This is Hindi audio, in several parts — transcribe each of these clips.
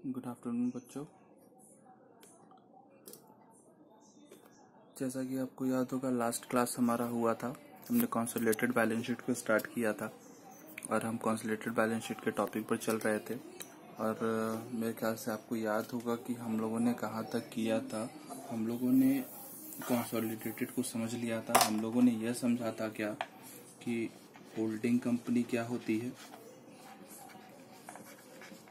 गुड आफ्टरनून बच्चों। जैसा कि आपको याद होगा, लास्ट क्लास हमारा हुआ था, हमने कंसोलिडेटेड बैलेंस शीट को स्टार्ट किया था और हम कंसोलिडेटेड बैलेंस शीट के टॉपिक पर चल रहे थे। और मेरे ख्याल से आपको याद होगा कि हम लोगों ने कहाँ तक किया था। हम लोगों ने कंसोलिडेटेड को समझ लिया था। हम लोगों ने यह समझा था क्या कि होल्डिंग कंपनी क्या होती है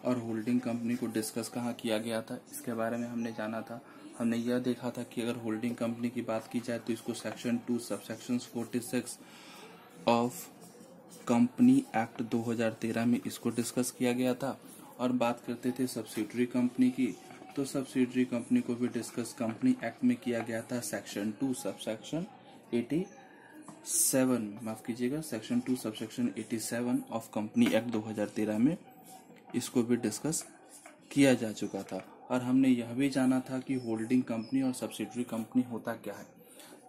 और होल्डिंग कंपनी को डिस्कस कहाँ किया गया था, इसके बारे में हमने जाना था। हमने यह देखा था कि अगर होल्डिंग कंपनी की बात की जाए तो इसको section 2 subsection 46 of company act 2013 में इसको डिस्कस किया गया था। और बात करते थे सब्सिडरी कंपनी की, तो सब्सिडरी कंपनी को भी डिस्कस कंपनी एक्ट में किया गया था सेक्शन 2 सबसेक्शन 87, माफ कीजिएगा, section 2 subsection 87 of company act 2013 में इसको भी डिस्कस किया जा चुका था। और हमने यह भी जाना था कि होल्डिंग कंपनी और सब्सिडरी कंपनी होता क्या है।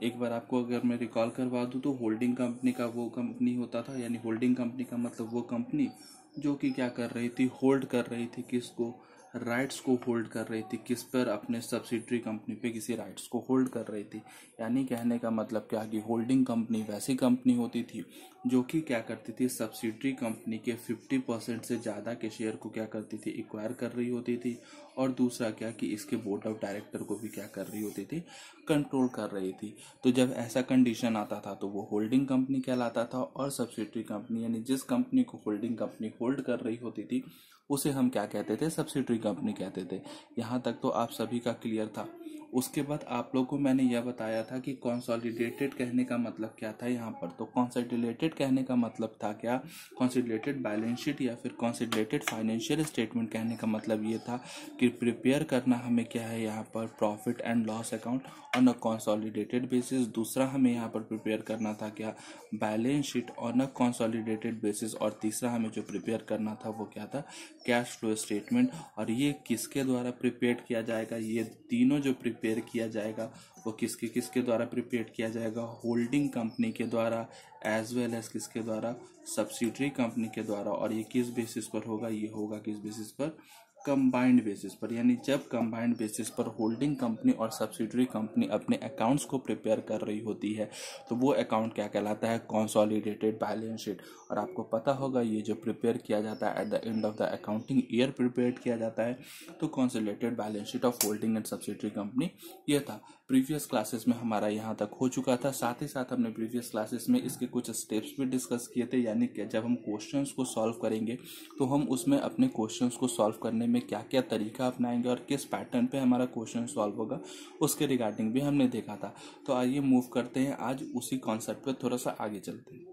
एक बार आपको अगर मैं रिकॉल करवा दूं तो होल्डिंग कंपनी का वो कंपनी होता था, यानी होल्डिंग कंपनी का मतलब वो कंपनी जो कि क्या कर रही थी, होल्ड कर रही थी किसको, राइट्स को होल्ड कर रही थी। किस पर? अपने सब्सिडरी कंपनी पे किसी राइट्स को होल्ड कर रही थी। यानी कहने का मतलब क्या कि होल्डिंग कंपनी वैसी कंपनी होती थी जो कि क्या करती थी, सब्सिडरी कंपनी के 50% से ज़्यादा के शेयर को क्या करती थी, एक्वायर कर रही होती थी। और दूसरा क्या कि इसके बोर्ड ऑफ डायरेक्टर को भी क्या कर रही होती थी, कंट्रोल कर रही थी। तो जब ऐसा कंडीशन आता था तो वो होल्डिंग कंपनी कहलाता था। और सब्सिडरी कंपनी यानी जिस कंपनी को होल्डिंग कंपनी होल्ड कर रही होती थी उसे हम क्या कहते थे, सब्सिडरी कंपनी कहते थे। यहाँ तक तो आप सभी का क्लियर था। उसके बाद आप लोग को मैंने यह बताया था कि कंसोलिडेटेड कहने का मतलब क्या था यहाँ पर। तो कंसोलिडेटेड कहने का मतलब था क्या, कंसोलिडेटेड बैलेंस शीट या फिर कंसोलिडेटेड फाइनेंशियल स्टेटमेंट कहने का मतलब ये था कि प्रिपेयर करना हमें क्या है यहाँ पर, profit and loss account on a consolidated basis. दूसरा हमें यहाँ पर प्रिपेयर करना था क्या, balance sheet on a consolidated basis. और तीसरा हमें जो प्रिपेयर करना था वो क्या था, कैश फ्लो स्टेटमेंट। और ये किसके द्वारा प्रिपेयर किया जाएगा, ये तीनों जो प्रिपेयर किया जाएगा वो किसके किसके द्वारा प्रिपेयर किया जाएगा, होल्डिंग कंपनी के द्वारा एज वेल एज किसके द्वारा, सब्सिडरी कंपनी के द्वारा। और ये किस बेसिस पर होगा, ये होगा किस बेसिस पर, कंबाइंड बेसिस पर। यानी जब कंबाइंड बेसिस पर होल्डिंग कंपनी और सब्सिडरी कंपनी अपने अकाउंट्स को प्रिपेयर कर रही होती है तो वो अकाउंट क्या कहलाता है, कंसोलिडेटेड बैलेंस शीट। और आपको पता होगा ये जो प्रिपेयर किया जाता है at the end of the accounting year prepare किया जाता है, तो consolidated balance sheet of holding and subsidiary company ये था। प्रीवियस क्लासेस में हमारा यहाँ तक हो चुका था। साथ ही साथ हमने प्रीवियस क्लासेस में इसके कुछ स्टेप्स भी डिस्कस किए थे। यानी कि जब हम क्वेश्चंस को सॉल्व करेंगे तो हम उसमें अपने क्वेश्चंस को सॉल्व करने में क्या क्या तरीका अपनाएंगे और किस पैटर्न पे हमारा क्वेश्चन सॉल्व होगा उसके रिगार्डिंग भी हमने देखा था। तो आइए मूव करते हैं, आज उसी कॉन्सेप्ट पे थोड़ा सा आगे चलते हैं।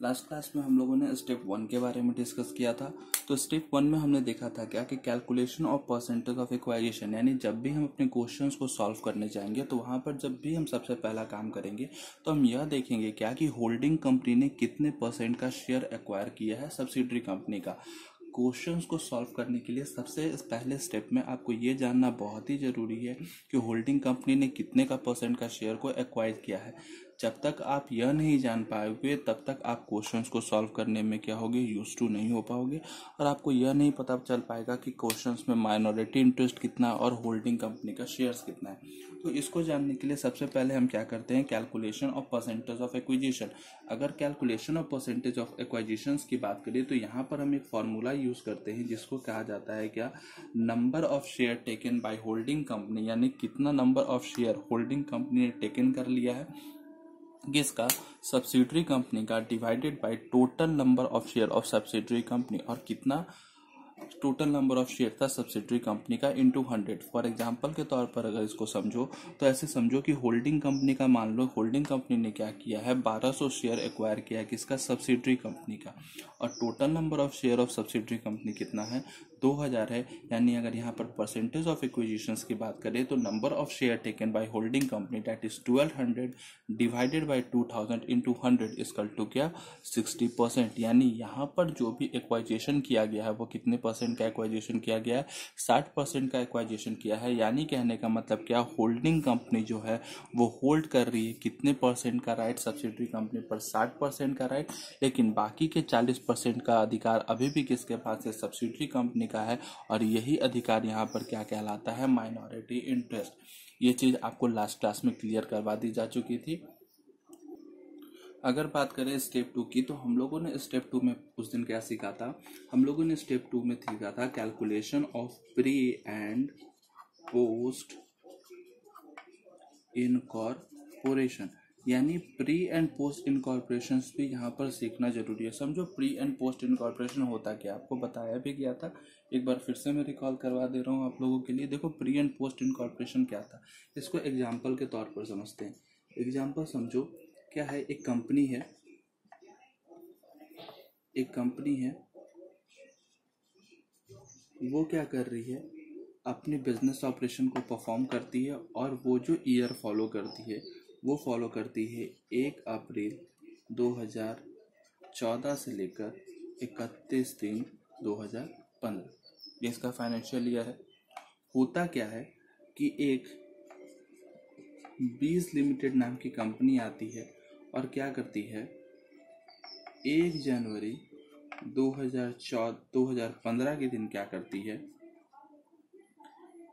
लास्ट क्लास में हम लोगों ने स्टेप 1 के बारे में डिस्कस किया था। तो स्टेप 1 में हमने देखा था क्या कि कैलकुलेशन ऑफ परसेंटेज ऑफ इक्वाइजेशन। यानी जब भी हम अपने क्वेश्चंस को सॉल्व करने जाएंगे तो वहां पर जब भी हम सबसे पहला काम करेंगे तो हम यह देखेंगे क्या कि होल्डिंग कंपनी ने कितने परसेंट का शेयर एक्वायर किया है सब्सिडरी कंपनी का। क्वेश्चंस को सॉल्व करने के लिए सबसे पहले स्टेप में आपको ये जानना बहुत ही ज़रूरी है कि होल्डिंग कंपनी ने कितने का परसेंट का शेयर को एक्वायर किया है। जब तक आप यह नहीं जान पाओगे तब तक आप क्वेश्चंस को सॉल्व करने में क्या होगे, यूज टू नहीं हो पाओगे। और आपको यह नहीं पता चल पाएगा कि क्वेश्चंस में माइनॉरिटी इंटरेस्ट कितना और होल्डिंग कंपनी का शेयर्स कितना है। तो इसको जानने के लिए सबसे पहले हम क्या करते हैं, calculation of percentage of acquisition. अगर calculation of percentage of acquisition की बात करें तो यहाँ पर हम एक फॉर्मूला यूज करते हैं जिसको कहा जाता है क्या, number of share taken by holding company. यानी कितना number of share holding company ने टेकन कर लिया है किसका, सब्सिडरी कंपनी का, divided by total number of share of subsidiary company. और कितना टोटल नंबर ऑफ शेयर था सब्सिडरी कंपनी का इनटू 100। फॉर एग्जांपल के तौर पर अगर इसको समझो तो ऐसे समझो कि होल्डिंग कंपनी का, मान लो होल्डिंग कंपनी ने क्या किया है, 1200 शेयर एक्वायर किया है किसका, सब्सिडरी कंपनी का। और total number of share of subsidiary company कितना है, 2000 है। यानी अगर यहाँ पर परसेंटेज ऑफ एक्विजिशंस की बात करें तो number of share taken by holding company that is 1200 divided by 2000 into 100 equal to क्या, 60%। यानी यहाँ पर जो भी एक्वाइजेशन किया गया है वो कितने 40% का एक्वाइजेशन किया गया है, 60% का एक्वाइजेशन किया है। यानी कहने का मतलब क्या, होल्डिंग कंपनी जो है वो होल्ड कर रही है कितने परसेंट का राइट, सब्सिडरी कंपनी पर 60% का राइट, लेकिन बाकी के 40% का अधिकार अभी भी किसके पास है, सब्सिडरी कंपनी का है। और यही अधिकार यहाँ पर क्या कहलाता है, माइनॉरिटी इंटरेस्ट। ये चीज आपको लास्ट क्लास में क्लियर करवा दी जा चुकी थी। अगर बात करें स्टेप 2 की, तो हम लोगों ने स्टेप 2 में उस दिन क्या सीखा था, हम लोगों ने स्टेप 2 में सीखा था calculation of pre and post incorporation. यानी प्री एंड पोस्ट इनकॉर्पोरेशन भी यहाँ पर सीखना जरूरी है। समझो प्री एंड पोस्ट इनकॉर्पोरेशन होता क्या, आपको बताया भी गया था, एक बार फिर से मैं रिकॉल करवा दे रहा हूँ आप लोगों के लिए। देखो प्री एंड पोस्ट इनकॉर्पोरेशन क्या था, इसको एग्जाम्पल के तौर पर समझते हैं। एग्जाम्पल समझो, क्या है, एक कंपनी है, वो क्या कर रही है, अपनी बिजनेस ऑपरेशन को परफॉर्म करती है, और वो जो ईयर फॉलो करती है वो फॉलो करती है 1 अप्रैल 2014 से लेकर 31/3/2015। ये इसका फाइनेंशियल ईयर है। होता क्या है कि एक 20 लिमिटेड नाम की कंपनी आती है और क्या करती है, 1 जनवरी 2015 के दिन क्या करती है,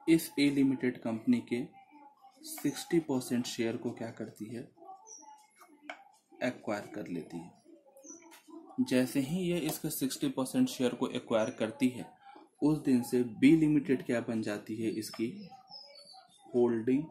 इस ए लिमिटेड कंपनी के 60% शेयर को क्या करती है, एक्वायर कर लेती है। जैसे ही ये इसके 60% शेयर को एक्वायर करती है, उस दिन से बी लिमिटेड क्या बन जाती है, इसकी होल्डिंग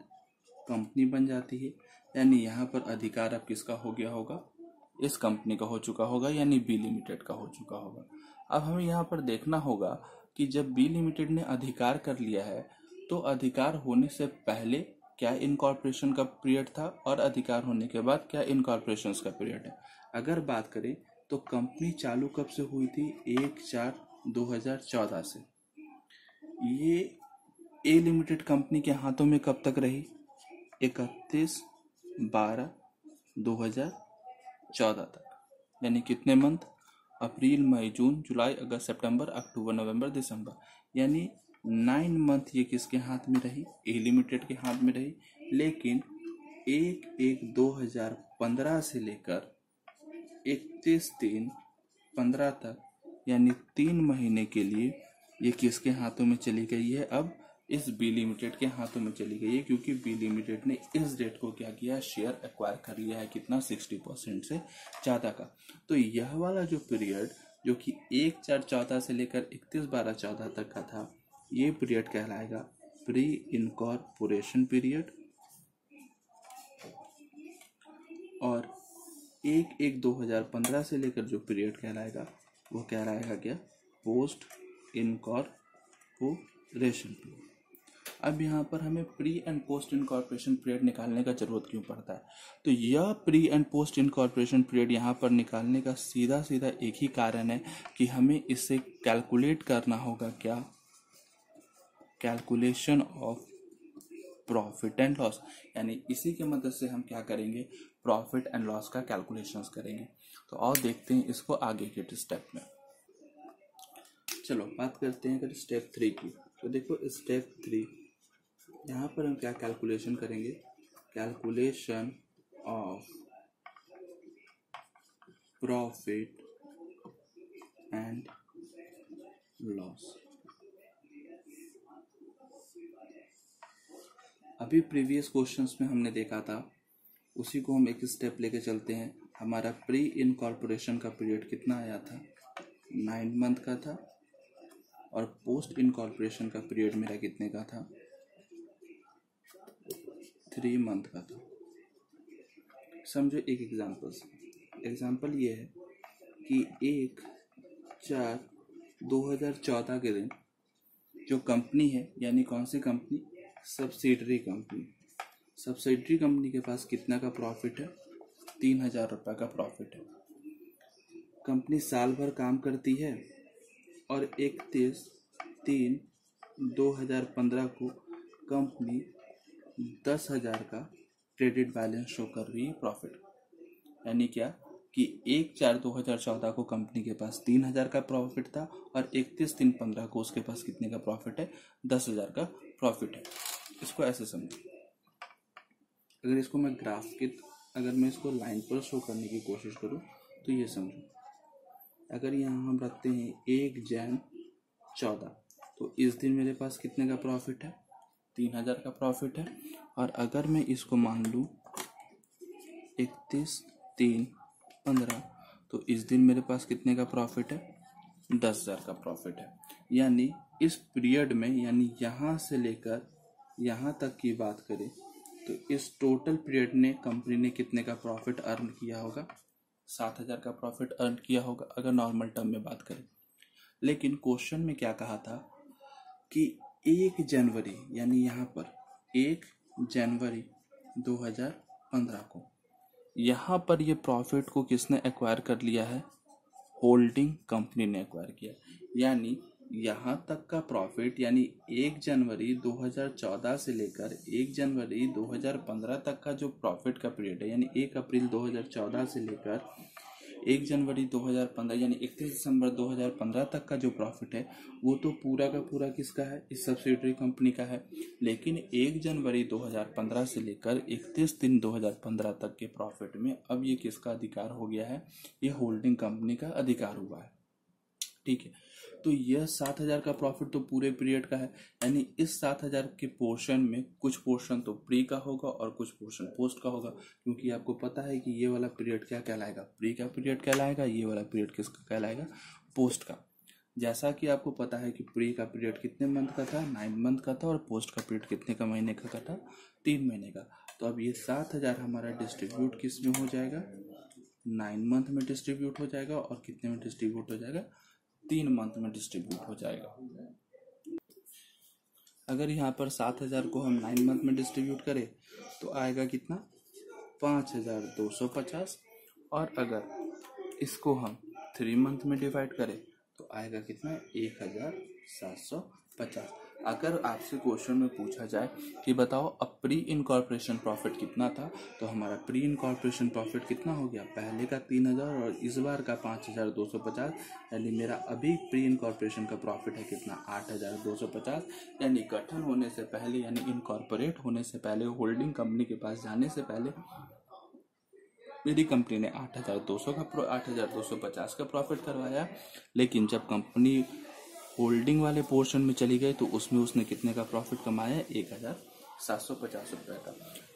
कंपनी बन जाती है। यानी यहाँ पर अधिकार अब किसका हो गया होगा, इस कंपनी का हो चुका होगा, यानी बी लिमिटेड का हो चुका होगा। अब हमें यहाँ पर देखना होगा कि जब बी लिमिटेड ने अधिकार कर लिया है, तो अधिकार होने से पहले क्या इनकॉर्पोरेशन का पीरियड था, और अधिकार होने के बाद क्या इनकॉर्पोरेशन का पीरियड है। अगर बात करें तो कंपनी चालू कब से हुई थी, 1/4/2014 से। ये ए लिमिटेड कंपनी के हाथों में कब तक रही, 31/12/2014 तक। यानी कितने मंथ, अप्रैल मई जून जुलाई अगस्त सितंबर अक्टूबर नवंबर दिसंबर, यानी 9 मंथ ये किसके हाथ में रही, ए लिमिटेड के हाथ में रही। लेकिन 1/1/2015 से लेकर 31/3/15 तक, यानी 3 महीने के लिए ये किसके हाथों में चली गई है, अब इस बी लिमिटेड के हाथों में चली गई है, क्योंकि बी लिमिटेड ने इस डेट को क्या किया, शेयर एक्वायर कर लिया है, कितना, 60% से ज़्यादा का। तो यह वाला जो पीरियड जो कि 1/4/14 से लेकर 31/12/14 तक का था, ये पीरियड कहलाएगा प्री इनकॉर्पोरेशन पीरियड। और 1/1/2015 से लेकर जो पीरियड कहलाएगा वो कहलाएगा क्या, पोस्ट इनकॉर्पोरेशन पीरियड। अब यहाँ पर हमें pre and post incorporation period निकालने का जरूरत क्यों पड़ता है, तो यह pre and post incorporation period यहाँ पर निकालने का सीधा सीधा एक ही कारण है कि हमें इससे कैलकुलेट करना होगा, क्या, calculation of profit and loss. यानी इसी के मदद से हम क्या करेंगे, प्रॉफिट एंड लॉस का कैलकुलेशंस करेंगे। तो और देखते हैं इसको आगे के स्टेप में। चलो बात करते हैं अगर स्टेप 3 की। तो देखो स्टेप 3, यहाँ पर हम क्या कैलकुलेशन करेंगे, calculation of profit and loss. अभी प्रीवियस क्वेश्चंस में हमने देखा था, उसी को हम एक स्टेप लेके चलते हैं। हमारा प्री इनकॉर्पोरेशन का पीरियड कितना आया था, 9 मंथ का था, और पोस्ट इनकॉर्पोरेशन का पीरियड मेरा कितने का था, 3 मंथ का था। समझो एक एग्जाम्पल ये है कि 1/4/2014 के दिन जो कंपनी है, यानी कौन सी कंपनी, सब्सिडरी कंपनी के पास कितना का प्रॉफिट है, 3,000 रुपये का प्रॉफिट है। कंपनी साल भर काम करती है और 31/3/2015 को कंपनी 10,000 का क्रेडिट बैलेंस शो कर रही है प्रॉफिट। यानी क्या कि 1/4/2014 को कंपनी के पास 3,000 का प्रॉफिट था और 31/3/15 को उसके पास कितने का प्रॉफिट है, 10,000 का प्रॉफिट है। इसको ऐसे समझो। अगर इसको मैं अगर मैं इसको लाइन पर शो करने की कोशिश करूं तो ये समझो, अगर यहाँ हम रखते हैं 1 जैन 14, तो इस दिन मेरे पास कितने का प्रॉफिट है, 3,000 का प्रॉफिट है। और अगर मैं इसको मान लूँ 31/3/15, तो इस दिन मेरे पास कितने का प्रॉफिट है, 10,000 का प्रॉफिट है। यानी इस पीरियड में, यानी यहाँ से लेकर यहाँ तक की बात करें तो इस टोटल पीरियड ने कंपनी ने कितने का प्रॉफिट अर्न किया होगा, 7,000 का प्रॉफिट अर्न किया होगा अगर नॉर्मल टर्म में बात करें। लेकिन क्वेश्चन में क्या कहा था कि 1 जनवरी, यानी यहाँ पर 1 जनवरी 2015 को यहाँ पर ये प्रॉफिट को किसने एक्वायर कर लिया है, होल्डिंग कंपनी ने एक्वायर किया। यानी यहाँ तक का प्रॉफिट, यानी 1 जनवरी 2014 से लेकर 1 जनवरी 2015 तक का जो प्रॉफिट का पीरियड है, यानी 1 अप्रैल 2014 से लेकर 1 जनवरी 2015 यानी 31 दिसंबर 2015 तक का जो प्रॉफिट है वो तो पूरा का पूरा किसका है, इस सब्सिडियरी कंपनी का है। लेकिन 1 जनवरी 2015 से लेकर 31 दिन 2015 तक के प्रॉफिट में अब ये किसका अधिकार हो गया है, ये होल्डिंग कंपनी का अधिकार हुआ है। ठीक है, तो यह 7,000 का प्रॉफिट तो पूरे पीरियड का है। यानी इस 7,000 के पोर्शन में कुछ पोर्शन तो प्री का होगा और कुछ पोर्शन पोस्ट का होगा, क्योंकि आपको पता है कि ये वाला पीरियड क्या कहलाएगा, प्री का पीरियड कहलाएगा, ये वाला पीरियड किसका कहलाएगा, पोस्ट का। जैसा कि आपको पता है कि प्री का पीरियड कितने मंथ का था, 9 मंथ का था, और पोस्ट का पीरियड कितने का महीने का था, 3 महीने का। तो अब ये 7,000 हमारा डिस्ट्रीब्यूट किस में हो जाएगा, 9 मंथ में डिस्ट्रीब्यूट हो जाएगा, और कितने में डिस्ट्रीब्यूट हो जाएगा, 3 मंथ में डिस्ट्रीब्यूट हो जाएगा। अगर यहाँ पर 7,000 को हम 9 मंथ में डिस्ट्रीब्यूट करें तो आएगा कितना, 5,250। और अगर इसको हम 3 मंथ में डिवाइड करें तो आएगा कितना, 1,750। अगर आपसे क्वेश्चन में पूछा जाए कि बताओ अब प्री इनकॉर्पोरेशन प्रॉफिट कितना था, तो हमारा प्री इनकॉर्पोरेशन प्रॉफिट कितना हो गया, पहले का 3,000 और इस बार का 5,250। यानी मेरा अभी प्री इनकॉर्पोरेशन का प्रॉफिट है कितना, 8,250। यानी गठन होने से पहले, यानी इनकॉर्पोरेट होने से पहले, होल्डिंग कंपनी के पास जाने से पहले मेरी कंपनी ने 8,250 का प्रॉफिट करवाया। लेकिन जब कंपनी होल्डिंग वाले पोर्शन में चली गई तो उसमें उसने कितने का प्रॉफिट कमाया, 1,750 रुपए का।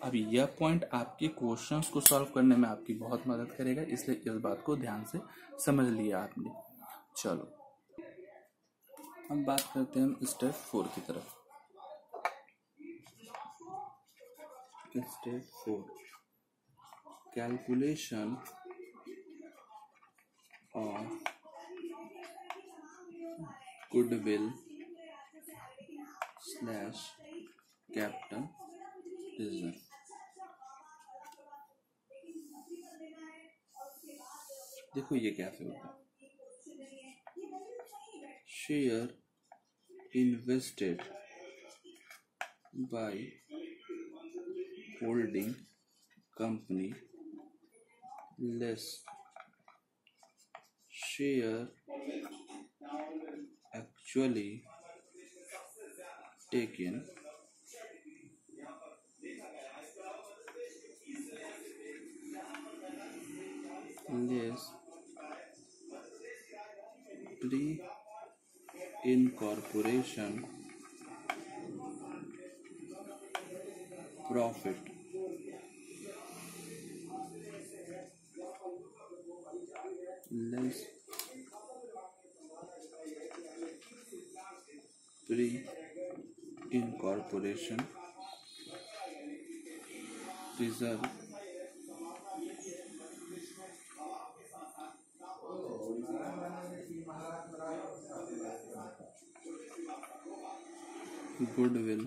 अब यह पॉइंट आपके क्वेश्चंस को सॉल्व करने में आपकी बहुत मदद करेगा, इसलिए इस बात को ध्यान से समझ लिया आपने। चलो अब बात करते हैं हम स्टेप 4 की तरफ। Step 4, calculation of goodwill / capital reserve. देखो ये कैसे होता है, share invested bye holding company less share actually taken less pre-incorporation profit less pre-incorporation reserve goodwill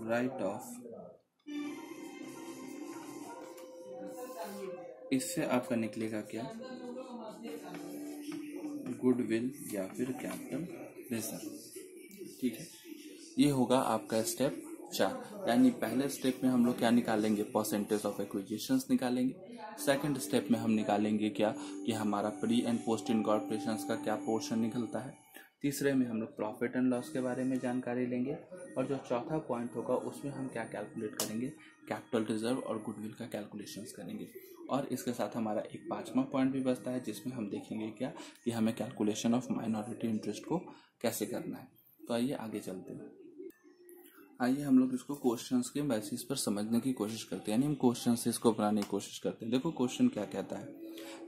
write off। इससे आपका निकलेगा क्या, गुडविल या फिर कैपिटल रिजर्व। ठीक है, ये होगा आपका स्टेप 4। यानी पहले स्टेप में हम लोग क्या निकालेंगे, परसेंटेज ऑफ एक्विजिशंस निकालेंगे। सेकंड स्टेप में हम निकालेंगे क्या कि हमारा प्री एंड पोस्ट इनकॉर्पोरेशंस का क्या पोर्शन निकलता है। तीसरे में हम लोग प्रॉफिट एंड लॉस के बारे में जानकारी लेंगे। और जो चौथा पॉइंट होगा उसमें हम क्या कैलकुलेट करेंगे, कैपिटल रिजर्व और गुडविल का कैलकुलेशंस करेंगे। और इसके साथ हमारा एक 5वां पॉइंट भी बचता है जिसमें हम देखेंगे क्या कि हमें कैलकुलेशन ऑफ माइनॉरिटी इंटरेस्ट को कैसे करना है। तो आइए आगे चलते हैं। आइए हम लोग इसको क्वेश्चंस के बेसिस पर समझने की कोशिश करते हैं, यानी हम क्वेश्चन से इसको बनाने की कोशिश करते हैं। देखो क्वेश्चन क्या कहता है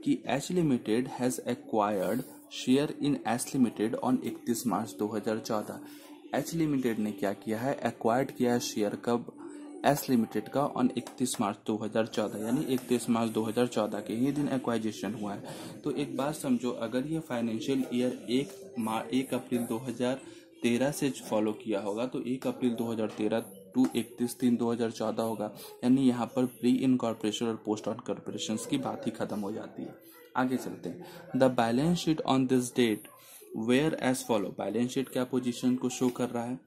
कि H limited has acquired share in H limited on 31 March 2014। H limited ने क्या किया है, एक्वायर्ड किया है शेयर कब, एस लिमिटेड का ऑन 31 मार्च 2014, यानी 31 मार्च 2014 के ही दिन एक्वाइजेशन हुआ है। तो एक बात समझो, अगर ये फाइनेंशियल ईयर 1 अप्रैल 2013 से फॉलो किया होगा तो 1 अप्रैल 2013 टू 31/3/2014 होगा, यानी यहाँ पर प्री इनकॉर्पोरेशन और पोस्ट इनकॉर्पोरेशन की बात ही खत्म हो जाती है। आगे चलते हैं। The balance sheet on this date were as follow. Balance sheet क्या पोजीशन को शो कर रहा है,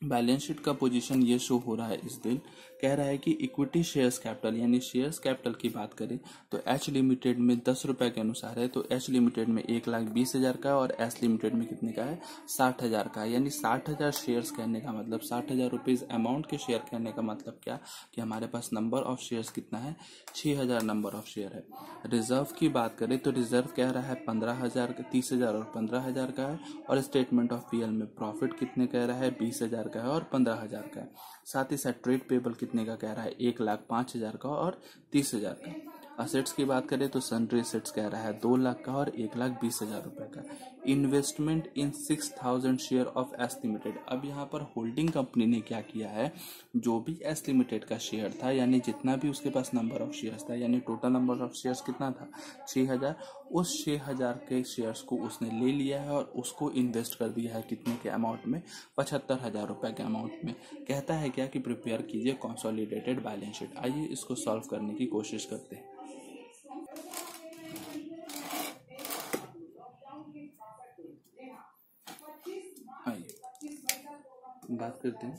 बैलेंस शीट का पोजीशन ये शो हो रहा है इस दिन, कह रहा है कि इक्विटी शेयर्स कैपिटल, यानी शेयर्स कैपिटल की बात करें तो एच लिमिटेड में 10 रुपए के अनुसार है, तो एच लिमिटेड में 1,20,000 का और एस लिमिटेड में कितने का है, 60,000 का। यानी 60,000 शेयर्स कहने का मतलब 60,000 रुपीज अमाउंट के शेयर कहने का मतलब क्या कि हमारे पास नंबर ऑफ शेयर्स कितना है, 6,000 नंबर ऑफ शेयर है। रिजर्व की बात करें तो रिजर्व कह रहा है 15,000 का, 30,000 और 15,000 का है। और स्टेटमेंट ऑफ पीएल में प्रॉफिट कितने कह रहा है, 20,000 का है और 15,000 का है। साथ ही साथ ट्रेड पेबल कितने का कह रहा है, 1,05,000 का और 30,000 का। असेट्स की बात करें तो सन्ड्री असेट्स कह रहा है 2 लाख का और 1,20,000 रुपए का। Investment in 6,000 share of S limited. अब यहाँ पर होल्डिंग कंपनी ने क्या किया है, जो भी एस लिमिटेड का शेयर था, यानी जितना भी उसके पास नंबर ऑफ शेयर्स था, यानी टोटल नंबर ऑफ शेयर्स कितना था, 6,000, उस 6,000 के शेयर्स को उसने ले लिया है और उसको इन्वेस्ट कर दिया है कितने के अमाउंट में, 75,000 रुपए के अमाउंट में। कहता है क्या कि प्रिपेयर कीजिए कंसोलिडेटेड बैलेंस शीट। आइए इसको सॉल्व करने की कोशिश करते हैं। आइए बात करते हैं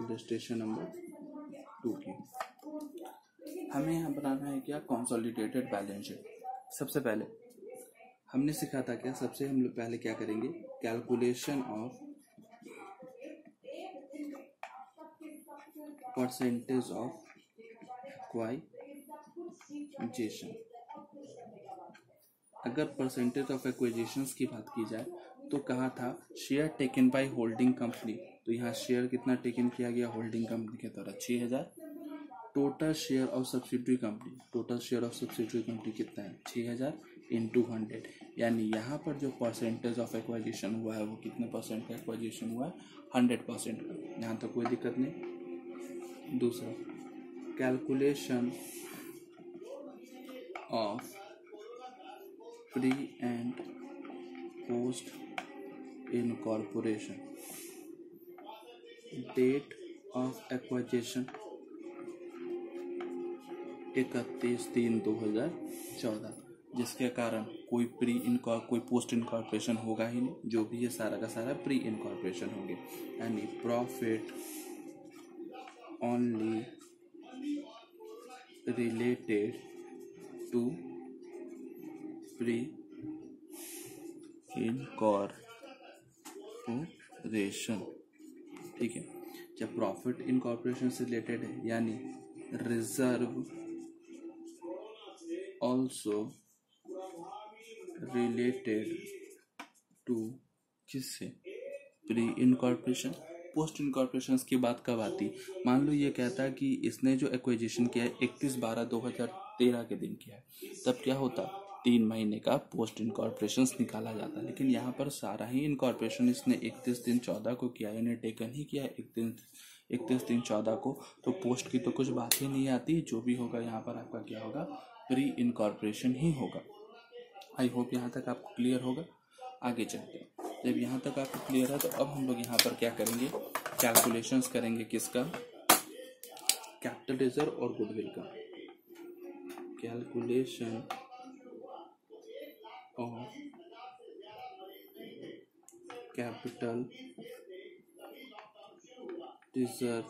इलस्ट्रेशन नंबर 2 की। हमें यहाँ बनाना है क्या, कंसोलिडेटेड बैलेंस शीट। सबसे पहले हमने सीखा था क्या, सबसे हम लोग पहले क्या करेंगे, calculation of percentage of acquisition. अगर परसेंटेज ऑफ एक्विजिशंस की बात की जाए तो कहा था share taken by holding company, तो यहाँ शेयर कितना टेकन किया गया होल्डिंग कंपनी के द्वारा, 6,000। Total share of subsidiary company, total share of subsidiary company कितना है, 6,000 इंटू 100, यानी यहाँ पर जो परसेंटेज ऑफ एक्वाइजेशन हुआ है वो कितने परसेंट का एक्वाइजेशन हुआ है, 100% का। यहाँ तक कोई दिक्कत नहीं। दूसरा, calculation of pre and post incorporation date of acquisition 31/3/2014, जिसके कारण कोई कोई पोस्ट इनकॉर्पोरेशन होगा ही नहीं, जो भी ये सारा का सारा प्री इनकॉर्पोरेशन होंगे। यानी profit only related to pre incorporation, ठीक है। जब प्रॉफिट इनकॉर्पोरेशन से रिलेटेड है, यानी रिजर्व ऑल्सो रिलेटेड टू किससे, प्री इनकॉर्पोरेशन। पोस्ट इनकॉर्पोरेशन की बात कब आती, मान लो ये कहता है कि इसने जो एक्विजिशन किया है 31/12/2013 के दिन किया है, तब क्या होता, 3 महीने का पोस्ट इनकॉर्पोरेशन निकाला जाता। लेकिन यहाँ पर सारा ही इनकॉर्पोरेशन इसने 31/3/14 को किया, यानी टेकन ही किया 31/3/14 को, तो पोस्ट की तो कुछ बात ही नहीं आती। जो भी होगा यहाँ पर आपका क्या होगा, प्री इनकॉर्पोरेशन ही होगा। आई होप यहाँ तक आपको क्लियर होगा। आगे चलते हैं। जब यहाँ तक आपको क्लियर है तो अब हम लोग यहाँ पर क्या करेंगे, कैलकुलेशंस करेंगे किसका, कैपिटल रिजर्व और गुडविल का। Calculation of capital reserve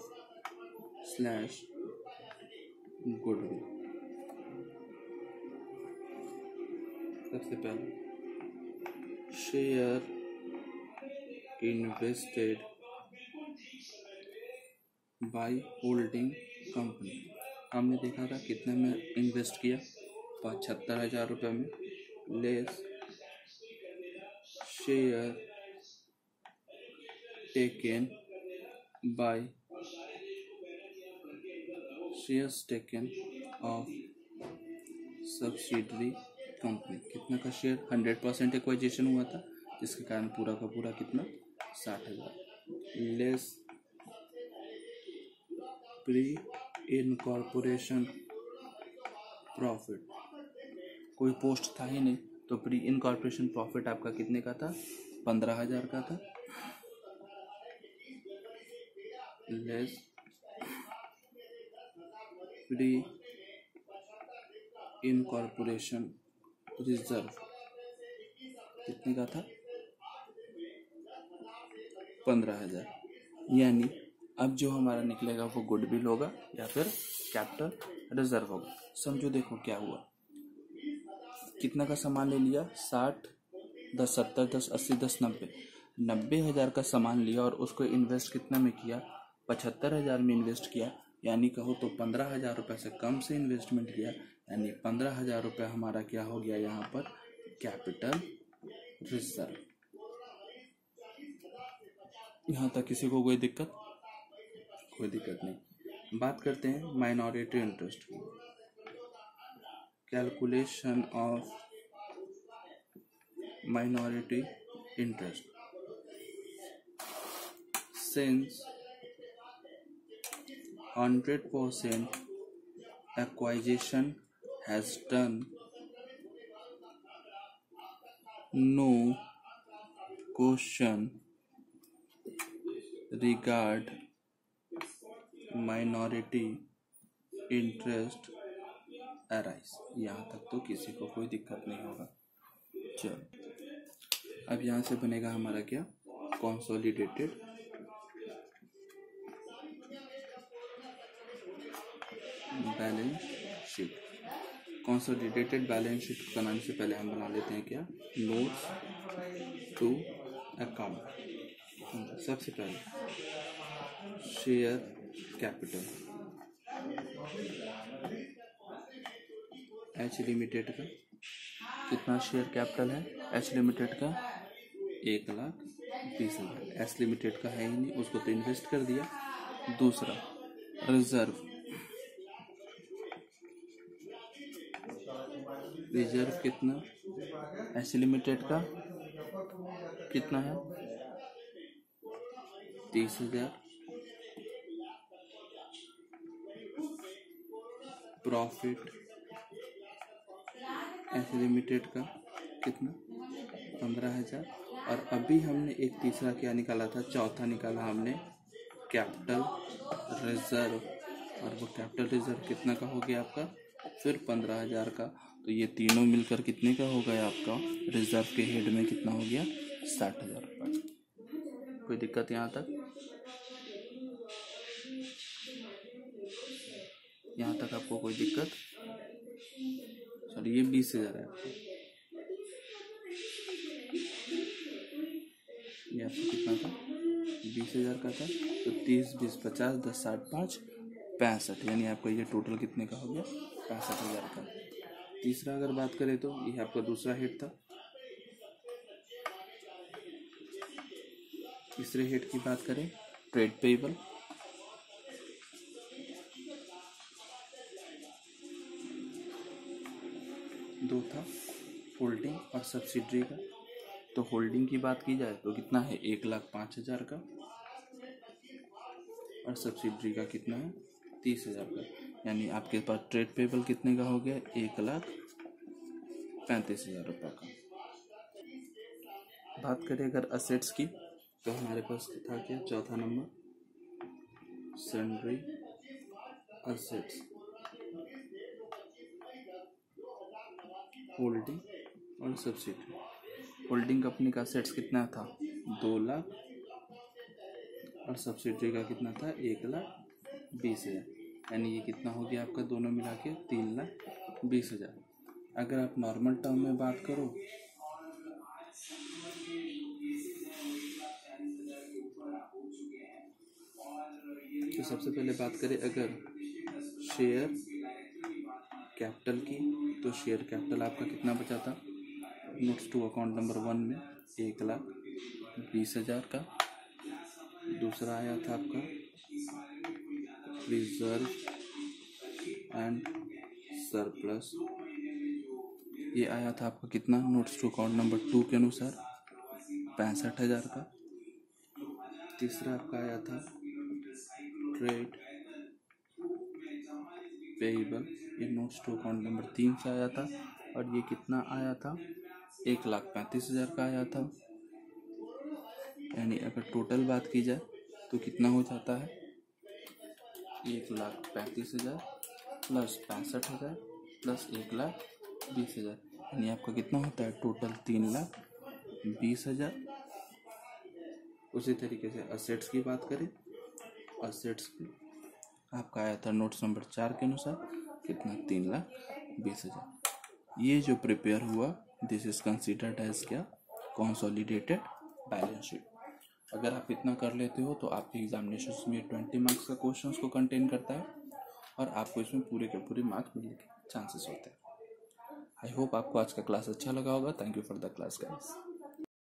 slash goodwill. सबसे पहले share invested bye holding company, हमने देखा था कितने में इन्वेस्ट किया, 75,000 रुपये में, less share taken by shares taken of subsidiary company, कितना का शेयर 100% एक्वाइजेशन हुआ था, जिसके कारण पूरा का पूरा कितना 60,000, लेस प्री इनकॉर्पोरेशन प्रॉफिट, कोई पोस्ट था ही नहीं तो प्री इनकॉर्पोरेशन प्रॉफिट आपका कितने का था, 15,000 का था, लेस प्री इनकॉर्पोरेशन रिजर्व कितने का था, 15,000। यानी अब जो हमारा निकलेगा वो गुडविल होगा या फिर कैपिटल रिजर्व होगा। समझो देखो क्या हुआ, कितना का सामान ले लिया, 60, 10, 70, 10, 80, 10, 90,000 का सामान लिया और उसको इन्वेस्ट कितना में किया, 75,000 में इन्वेस्ट किया, यानी कहो तो 15,000 रुपये से कम से इन्वेस्टमेंट किया, यानी 15,000 रुपये हमारा क्या हो गया यहाँ पर, कैपिटल रिजर्व। यहाँ तक किसी को कोई दिक्कत? कोई दिक्कत नहीं। बात करते हैं माइनॉरिटी इंटरेस्ट की। Calculation of minority interest, since 100% acquisition has done, no question regard minority interest arise। यहाँ तक तो किसी को कोई दिक्कत नहीं होगा। चलो अब यहाँ से बनेगा हमारा क्या, consolidated balance sheet. Consolidated balance sheet बनाने से पहले हम बना लेते हैं क्या, नोट्स टू अकाउंट। सबसे पहले शेयर कैपिटल, एच लिमिटेड का कितना शेयर कैपिटल है, एच लिमिटेड का 1,20,000, एस लिमिटेड का है ही नहीं, उसको तो इन्वेस्ट कर दिया। दूसरा रिजर्व, रिजर्व कितना, एस लिमिटेड का कितना है, 30,000, प्रॉफिट एस लिमिटेड का कितना, 15,000, और अभी हमने एक तीसरा क्या निकाला था, चौथा निकाला हमने कैपिटल रिजर्व, और वो कैपिटल रिजर्व कितना का हो गया आपका, फिर 15,000 का। तो ये तीनों मिलकर कितने का हो गया आपका, रिजर्व के हेड में कितना हो गया, 60,000 रुपये। कोई दिक्कत यहाँ तक? यहाँ तक आपको कोई दिक्कत? सॉरी ये 20,000 है आपका, ये आपको कितना था, 20,000 का था, तो 30, 20, 50, 10, 60, 5, 65, यानी आपका ये टोटल कितने का हो गया, 65,000 का। तीसरा अगर बात करें तो ये आपका दूसरा हेड था। तीसरे हेड की बात करें, ट्रेड पेएबल, दो था होल्डिंग और सब्सिडरी का। तो होल्डिंग की बात की जाए तो कितना है, 1,05,000 का, और सब्सिडरी का कितना है, 30,000 का। यानी आपके पास ट्रेड पेएबल कितने का हो गया, 1,35,000 रुपये का। बात करें अगर असेट्स की तो हमारे पास था क्या, चौथा नंबर सन्ड्री असेट्स, होल्डिंग और सब्सिडरी। होल्डिंग कंपनी का असेट्स कितना था, 2 लाख और सब्सिडरी का कितना था 1,20,000, यानी ये कितना हो गया आपका दोनों मिला के 3,20,000। अगर आप नॉर्मल टर्म में बात करो तो सबसे पहले बात करें अगर शेयर कैपिटल की, तो शेयर कैपिटल आपका कितना बचा था नोट्स टू अकाउंट नंबर 1 में 1,20,000 का। दूसरा आया था आपका रिजर्व एंड सरप्लस, ये आया था आपका कितना नोट्स टू अकाउंट नंबर 2 के अनुसार 65,000 का। तीसरा आपका आया था ट्रेड पेएबल, ये नोट्स टू अकाउंट नंबर 3 से आया था और ये कितना आया था 1,35,000 का आया था। यानी अगर टोटल बात की जाए तो कितना हो जाता है 1,35,000 प्लस 65,000 प्लस 1,20,000, यानी आपका कितना होता है टोटल 3,20,000। उसी तरीके से असेट्स की बात करें, असेट्स आपका आया था नोट्स नंबर 4 के अनुसार कितना 3,20,000। ये जो प्रिपेयर हुआ दिस इज कंसिडर्ड एज क्या कंसोलिडेटेड बैलेंस शीट। अगर आप इतना कर लेते हो तो आपके एग्जामिनेशन में 20 मार्क्स का क्वेश्चंस को कंटेन करता है और आपको इसमें पूरे के पूरे मार्क्स मिलने के चांसेस होते हैं। आई होप आपको आज का क्लास अच्छा लगा होगा। Thank you for the class guys.